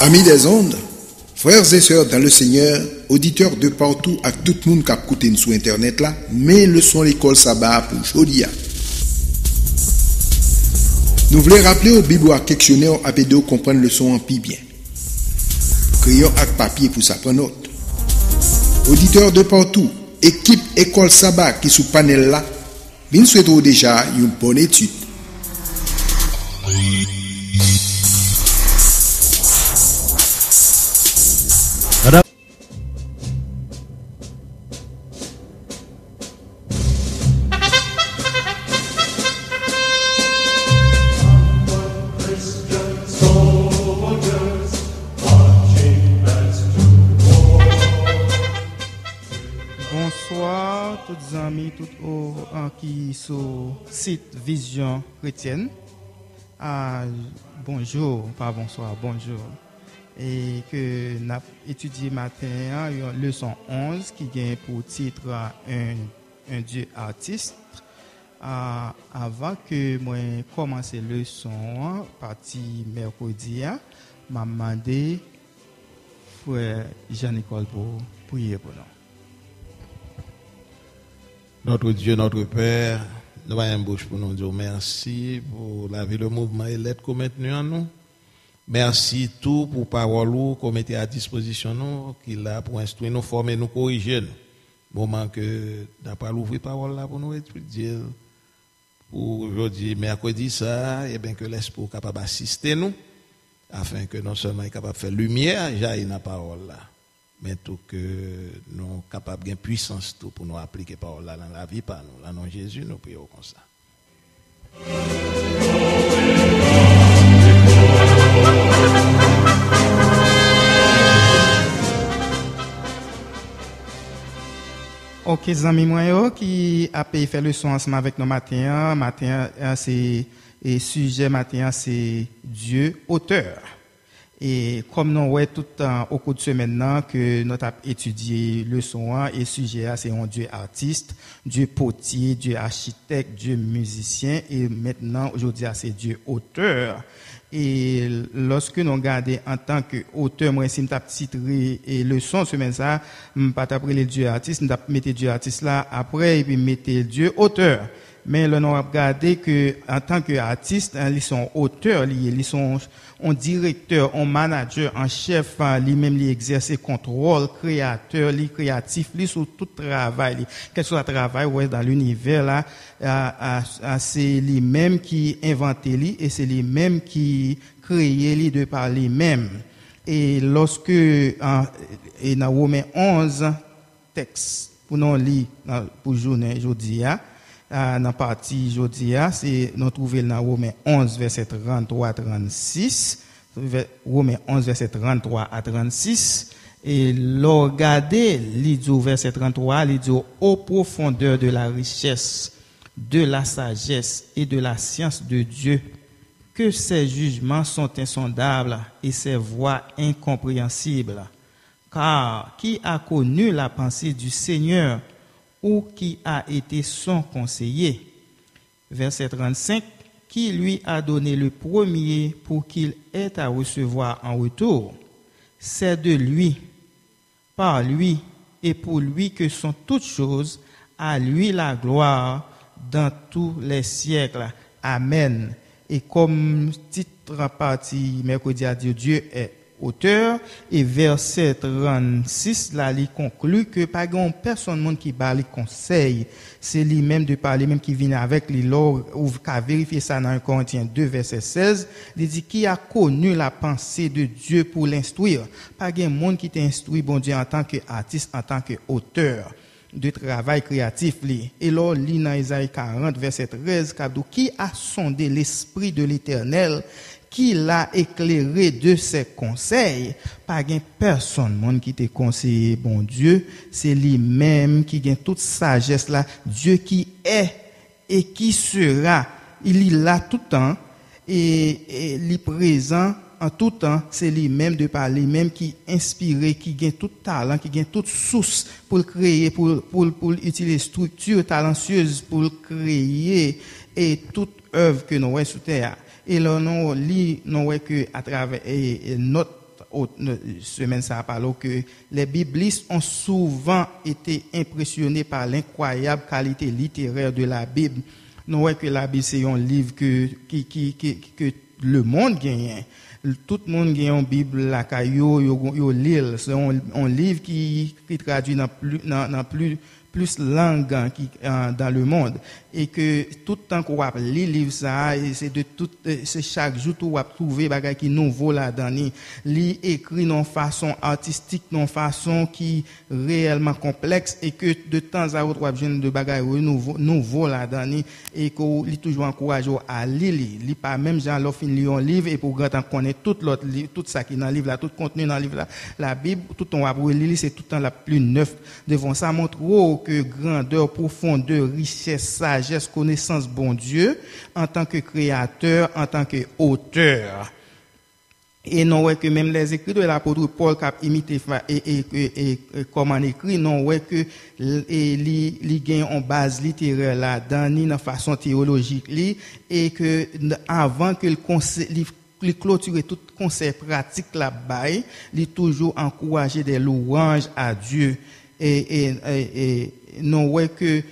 Amis des ondes, frères et sœurs dans le Seigneur, auditeurs de partout à tout le monde qui a écouté sur Internet là, mais le son l'école Sabbat pour Jodia. Nous voulons rappeler au Bible à questionnaire à pédo comprendre le son en pi bien. Crayon avec papier pour ça prendre note. Auditeurs de partout, équipe école Sabbat qui sous panel là, bien souhaitons déjà une bonne étude. Bonsoir, toutes les amis, toutes qui sont site Vision Chrétienne. Bonjour, pas bonsoir, bonjour. Et que nous avons étudié matin une leçon 11 qui a pour titre un Dieu artiste. Avant que moi commence la leçon, partie mercredi, m'a demandé frère Jean-Nicole pour prier pour nous. Notre Dieu, notre Père, nous avons une bouche pour nous dire merci pour la vie, le mouvement et l'aide qu'on maintenu en nous. Merci tout pour parole qu'on mettait à disposition nous, qu'il a pour instruire nous, former nous, corriger nous. Moment que d'après l'ouvrir parole là pour nous étudier pour aujourd'hui, mercredi ça, et bien que l'esprit capable d'assister nous, afin que non seulement capable de faire lumière, jaillit la parole là. Mais tout que nous sommes capables de puissance tout pour nous appliquer parole là dans la vie par nous. Là, non Jésus, nous prions comme ça. Ok, amis moi qui a fait le son ensemble avec nous matin. Matin, c'est sujet matin, c'est Dieu auteur. Et comme nous voyons tout au cours de ce maintenant que nous avons étudié le son et sujet, c'est un Dieu artiste, Dieu potier, Dieu architecte, Dieu musicien et maintenant aujourd'hui c'est Dieu auteur. Et lorsque nous regardons en tant qu'auteur, moi si nous avons titré et le son semaine ça, nous pas après le Dieu artiste, nous avons mis Dieu artiste là après et puis mettez Dieu auteur. Mais là, nous avons regardé que, en tant qu'artiste, ils sont auteurs, ils sont un directeur, un manager, un chef, lui-même, il exerce contrôle, créateur, lui créatif, lui sur tout travail, quel soit le travail, ouais, dans l'univers, là, c'est lui-même qui invente lui, et c'est lui-même qui crée lui de par lui-même. Et lorsque, et dans Romains 11, texte, pour nous lire, pour journée, aujourd'hui, dans la partie aujourd'hui, c'est nous trouvons dans Romains 11 verset 33 à 36, Romains 11 verset 33 à 36 et regardez l'idée verset 33, l'idée aux profondeurs de la richesse, de la sagesse et de la science de Dieu, que ses jugements sont insondables et ses voies incompréhensibles. Car qui a connu la pensée du Seigneur ou qui a été son conseiller. Verset 35, qui lui a donné le premier pour qu'il ait à recevoir en retour. C'est de lui, par lui et pour lui que sont toutes choses, à lui la gloire dans tous les siècles. Amen. Et comme titre partie mercredi à Dieu est auteur et verset 36 là il conclut que pas grand personne monde qui bat les conseils, c'est lui-même de parler même qui vient avec lui lors ou qu'a vérifier ça dans 1 Corinthiens 2 verset 16, il dit qui a connu la pensée de Dieu pour l'instruire. Pas grand monde qui t'instruit bon Dieu en tant qu'artiste, en tant qu'auteur de travail créatif li. Et là lit dans Isaïe 40 verset 13 qui a sondé l'esprit de l'Éternel, qui l'a éclairé de ses conseils. Pas gain personne monde qui te conseille bon Dieu, c'est lui-même qui gagne toute sagesse là, Dieu qui est et qui sera, il est là tout le temps et il est présent en tout temps, c'est lui-même de par lui-même qui inspiré, qui gagne tout talent, qui gagne toute source pour créer, pour utiliser structure talentueuse pour créer et toute œuvre que nous voyons sur terre. Et là, nous lit, nous voyons que à travers notre semaine ça a parlé que les biblistes ont souvent été impressionnés par l'incroyable qualité littéraire de la Bible. Nous voyons que la Bible c'est un livre que le monde gagne. Tout le monde gagne une Bible la caillou yo lire. C'est un livre qui traduit dans plus langues dans le monde et que tout le temps qu'on va lire livre ça c'est chaque jour tu vas trouver bagay qui nouveau là-dedans li écrit non façon artistique non façon qui réellement complexe et que de temps à autre on va joindre de bagay nouveau là-dedans et que li toujours encourage à lire li pas même genre l'offre lire un livre et pour grand temps connaître tout l'autre tout ça qui dans livre là tout contenu dans livre là la Bible tout on va lire c'est tout le temps la plus neuf devant ça montre que grandeur, profondeur, richesse, sagesse, connaissance, bon Dieu, en tant que créateur, en tant que auteur. Et non, ouais, que même les écrits de l'apôtre Paul qui a imité et comment écrit, non, ouais, que li gagne en base littéraire là, dans une façon théologique, et que avant que le clôturer tout conseil pratique là-bas, il toujours encourager des louanges à Dieu. Et non ouais que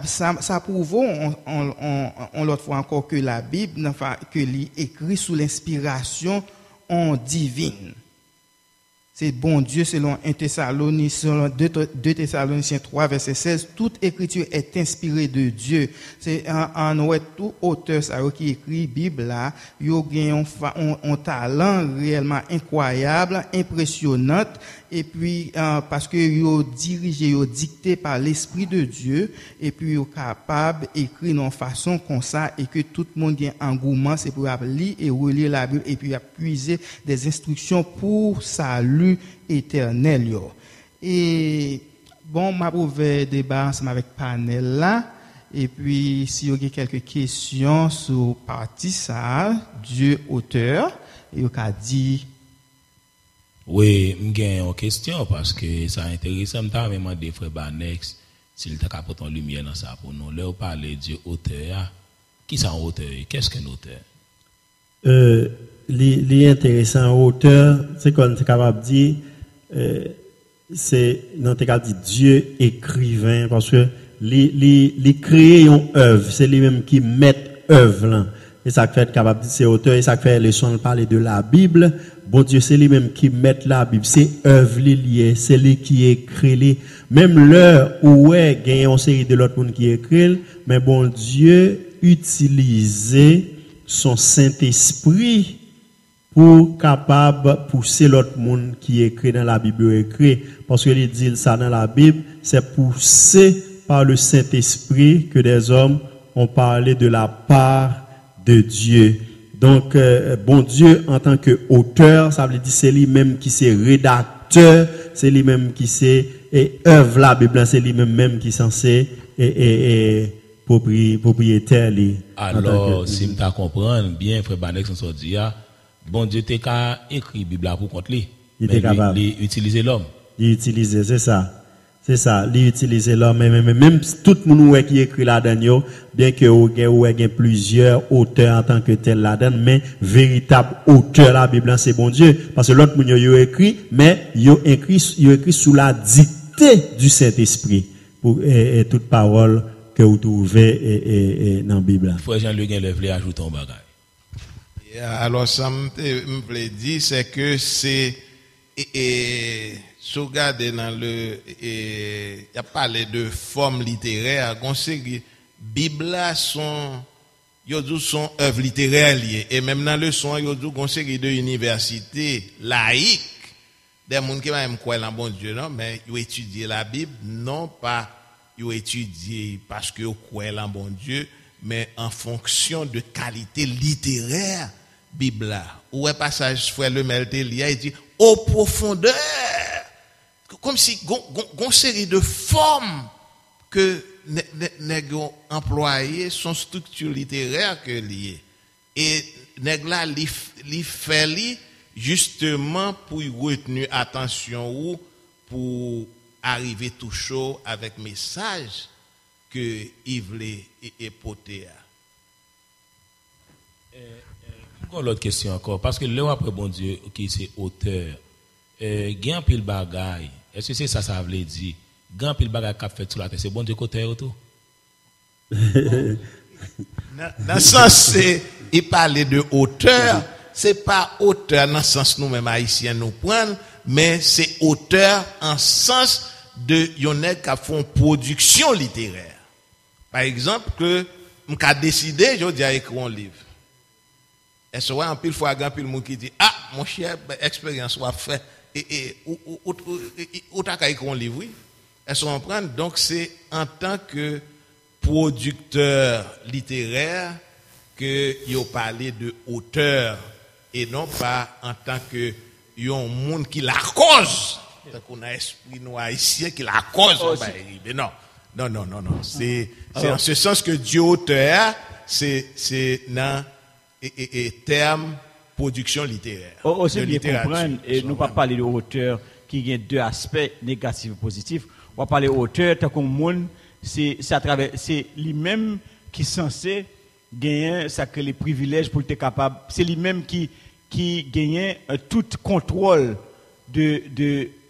ça prouve on l'autre fois encore que la Bible que li écrit sous l'inspiration divine. C'est bon Dieu selon 2 Thessaloniciens 3 verset 16, toute écriture est inspirée de Dieu. C'est en ouais tout auteur ça qui écrit Bible là, yo gagne un talent réellement incroyable, impressionnant et puis parce que yo dirigé, yo dicté par l'esprit de Dieu et puis yo capable écrire d'une façon comme ça et que tout le monde gagne engouement c'est pour lire et relire la Bible et puis puiser des instructions pour salut éternel yo. Et bon m'a ouvert débat ensemble avec panel là et puis si vous avez quelques questions sur partie ça Dieu auteur et vous a dit oui, j'ai une question parce que ça intéresse m'ta même des frères Banex s'il t'a apporté en lumière dans ça pour nous leur parler Dieu auteur qui ça auteur qu'est-ce qu'un auteur l'intéressant auteur c'est qu'on est capable de dire c'est non t'es capable de dire Dieu écrivain parce que les créer une œuvre c'est lui-même qui met œuvre là et ça fait capable de dire c'est auteur et ça fait les sons parler de la Bible bon Dieu c'est lui-même qui met la Bible c'est œuvre liée c'est lui qui écrit même l'heure où est gagne une série de l'autre monde qui écrit mais bon Dieu utiliser son Saint-Esprit pour capable pousser l'autre monde qui écrit dans la Bible écrit parce que il dit ça dans la Bible c'est poussé par le Saint-Esprit que des hommes ont parlé de la part de Dieu. Donc bon Dieu en tant que auteur ça veut dire c'est lui-même qui c'est rédacteur c'est lui-même qui c'est et œuvre la Bible c'est lui-même qui censé et propriétaire alors si m'ta comprendre bien frère Banex on dit bon Dieu t'es qu'à écrit Bible pour contre lui mais il utiliser l'homme il utiliser c'est ça il utiliser l'homme même tout le monde qui écrit là-dedans bien que ou gagne plusieurs auteurs en tant que tel là-dedans mais véritable auteur la Bible c'est bon Dieu parce que l'autre monde yo écrit mais yo écrit sous la dictée du Saint-Esprit pour et toute parole que vous trouvez dans la Bible. Frère Jean-Luc le voulait ajouter un bagage. Alors ça me plaît dire c'est que c'est si vous regardez dans le il y a parlé de forme littéraire on sait que Bible sont œuvres littéraires liées et même dans le son yo dit qu'on série de universités laïques des gens qui même croient en bon Dieu non mais ils étudient la Bible non pas ils étudient parce que ils croient en bon Dieu mais en fonction de qualité littéraire Bible là où un passage frère le Meltelia il dit au profondeur comme si gon série de formes que nèg employé son structure littéraire que lié et nèg là li fait li justement pour retenir attention ou pour arriver tout chaud avec message que il voulait époter. L'autre question encore, parce que le après bon Dieu, qui c'est auteur, gain pile bagaille, est-ce que c'est ça, ça veut dire? Gain pile bagaille qu'a fait sur la terre, c'est bon Dieu qu'auteur tout? Dans le sens, il parlait de auteur, c'est pas auteur dans le sens nous-mêmes haïtiens nous prendre, mais c'est auteur en sens de yonnèg qui font production littéraire. Par exemple, que m'ka décidé, je dis à écrire un livre. Et ce en pile fois, grand pile monde qui dit, ah, mon cher, expérience soit fait, ou t'as qu'à écrire un livre, oui. Elles sont prendre, donc c'est en tant que producteur littéraire que yo parlé de auteur et non pas en tant que yon monde qui la cause. Donc on a esprit noir ici qui la cause. Mais non. C'est en ce sens que Dieu auteur, c'est dans terme production littéraire. Aussi bien comprendre, et nous pas parler de auteur qui a deux aspects négatifs et positifs. On va parler auteur tant qu'on monde, c'est à travers, c'est lui-même qui est censé gagner ça que les privilèges pour être capable. C'est lui-même qui gagne tout contrôle qui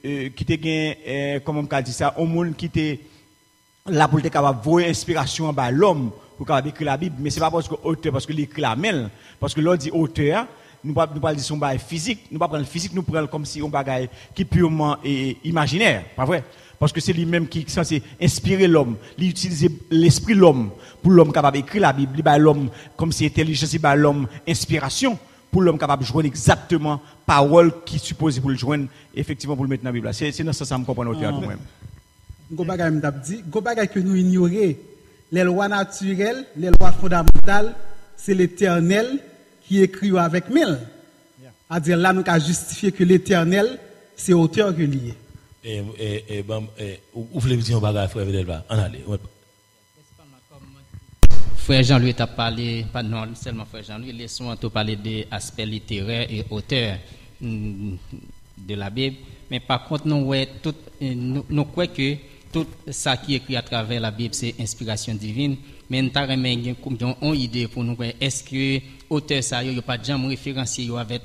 te gagne, comment on dit ça, au monde qui te là pour être capable de voir inspiration à l'homme pour capable écrire la Bible. Mais c'est pas parce que auteur, parce que l'écrit la mêle, parce que l'on dit auteur. Nous pas dire son bagage physique, nous pas prendre le physique, nous prendre comme si on bagage qui purement imaginaire, pas vrai? Parce que c'est lui-même qui est censé inspirer l'homme, il utilise l'esprit de l'homme pour l'homme capable d'écrire la Bible, il bat l'homme comme si intelligence, il bat l'homme inspiration pour l'homme capable de joindre exactement parole qui suppose pour le joindre effectivement pour le mettre dans la Bible. C'est dans ce sens que je comprends auteur nous-mêmes. Go bagay m't'a dit, go bagay que nous ignorer, les lois naturelles, les lois fondamentales, c'est l'Éternel qui écrit avec mille. À dire là, nous avons justifié que l'Éternel, c'est auteur que lié. Vous voulez dire un bagage, frère Videlva? En allez. Frère Jean-Louis t'a parlé, pas non seulement frère Jean-Louis, laissons nous parler des aspects littéraires et auteurs de la Bible. Mais par contre, nous croyons que tout ça qui est écrit à travers la Bible, c'est inspiration divine. Mais nous avons une idée pour nous. Est-ce que l'auteur, ça, il n'y a pas de jamais référencié avec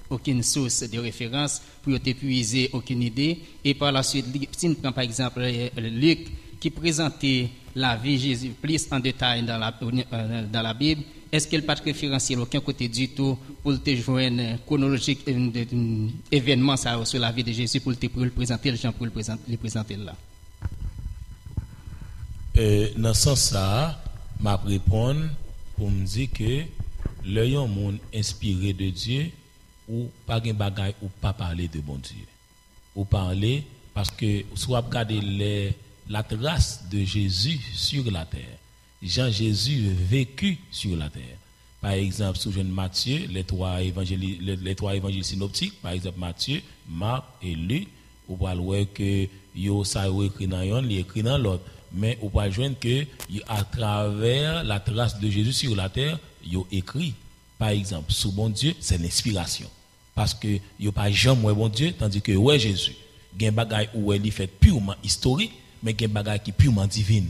aucune source de référence pour épuiser aucune idée? Et par la suite, si nous prenons par exemple Luc, qui présentait la vie de Jésus plus en détail dans la Bible, est-ce qu'il n'y a pas de référentiel aucun côté du tout pour te joindre une chronologique événement sur la vie de Jésus pour le présenter, les gens pour le présenter là? Dans ce sens ça, m'a répondre pour me dire que le monde inspiré de Dieu ou pas gen bagay ou pas parler de bon Dieu. Ou parler parce que soit regarder la trace de Jésus sur la terre. Jésus vécu sur la terre. Par exemple, sous jeune Matthieu, les trois évangiles synoptiques, par exemple Matthieu, Marc et Luc, on va voir que yo ça écrit dans un, il écrit dans l'autre. Mais on va joindre que à travers la trace de Jésus sur la terre, il écrit. Par exemple, sous bon Dieu, c'est l'inspiration. Parce que il n'y a pas jamais bon Dieu, tandis que ouais Jésus, il y a un bagage où il est fait purement historique, mais il y a un bagage qui est purement divine.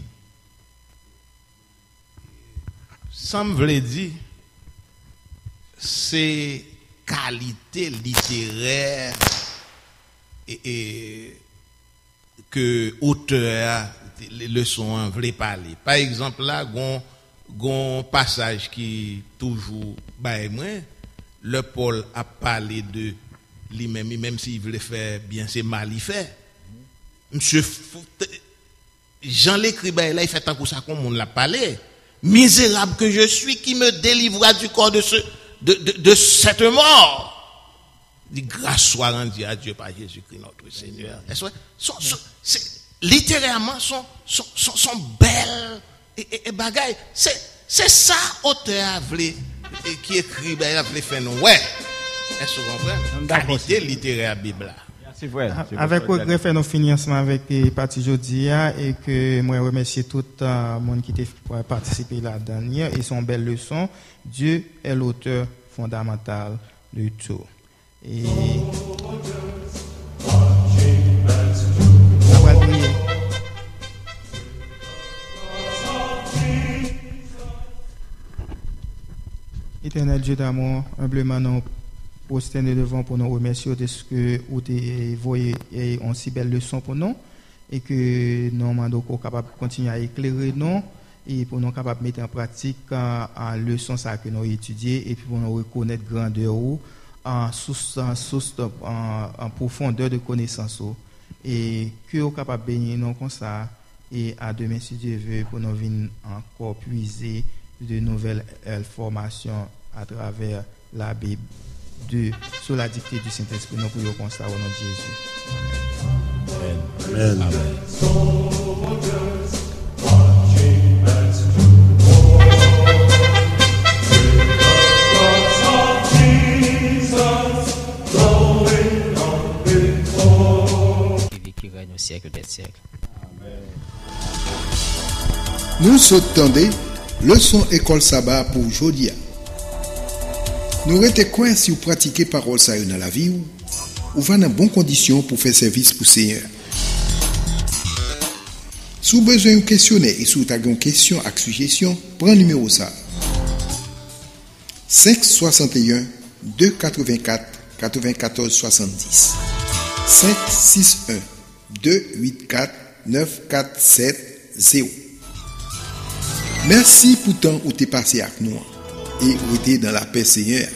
Ça me veut dire, c'est qualité littéraire et que auteur les leçons veulent parler. Par exemple là, gon passage qui toujours bail moi, le Paul a parlé de lui-même, même s'il voulait faire bien, c'est mal il fait. Monsieur Jean l'écrit là, il fait tant que ça comme on l'a parlé. Misérable que je suis, qui me délivra du corps de cette mort. Dit grâce soit rendue à Dieu par Jésus-Christ notre Seigneur. Littéralement sont belles et bagailles. C'est ça auteur qui écrit ben il a fait nous ouais. Est-ce que vous comprenez? Qualité littéraire Bible. C'est vrai. Avec regret fait nous finir ensemble avec parti Jodia et que moi remercier tout le monde qui a participé là-dedans et son belle leçon. Dieu est l'auteur fondamental de tout. Et on va prier. Éternel Dieu d'amour, humblement nous prosternons devant pour nous remercier de ce que vous avez envoyé une si belle leçon pour nous et que nous sommes capables de continuer à éclairer nous et pour nous capables de mettre en pratique en leçon ça que nous étudié et puis pour nous reconnaître grandeur en profondeur de connaissance et que nous capables de bénir nous comme ça et à demain si Dieu veut pour nous venir encore puiser de nouvelles informations à travers la Bible sous la dictée du Saint-Esprit. Nous prions comme ça au nom de Jésus. Amen. Amen. Qui règne au siècle des siècles. Nous s'attendons leçon école sabbat pour aujourd'hui. Nous restons quoi si vous pratiquez parole ça dans la vie ou va dans bonnes conditions pour faire service pour Seigneur. Si vous avez besoin de questionner et si vous avez une question avec suggestion, prenez le numéro ça. 561 284 94 70 561 284 9470. Merci pour le temps où tu es passé avec nous et où tu es dans la paix Seigneur.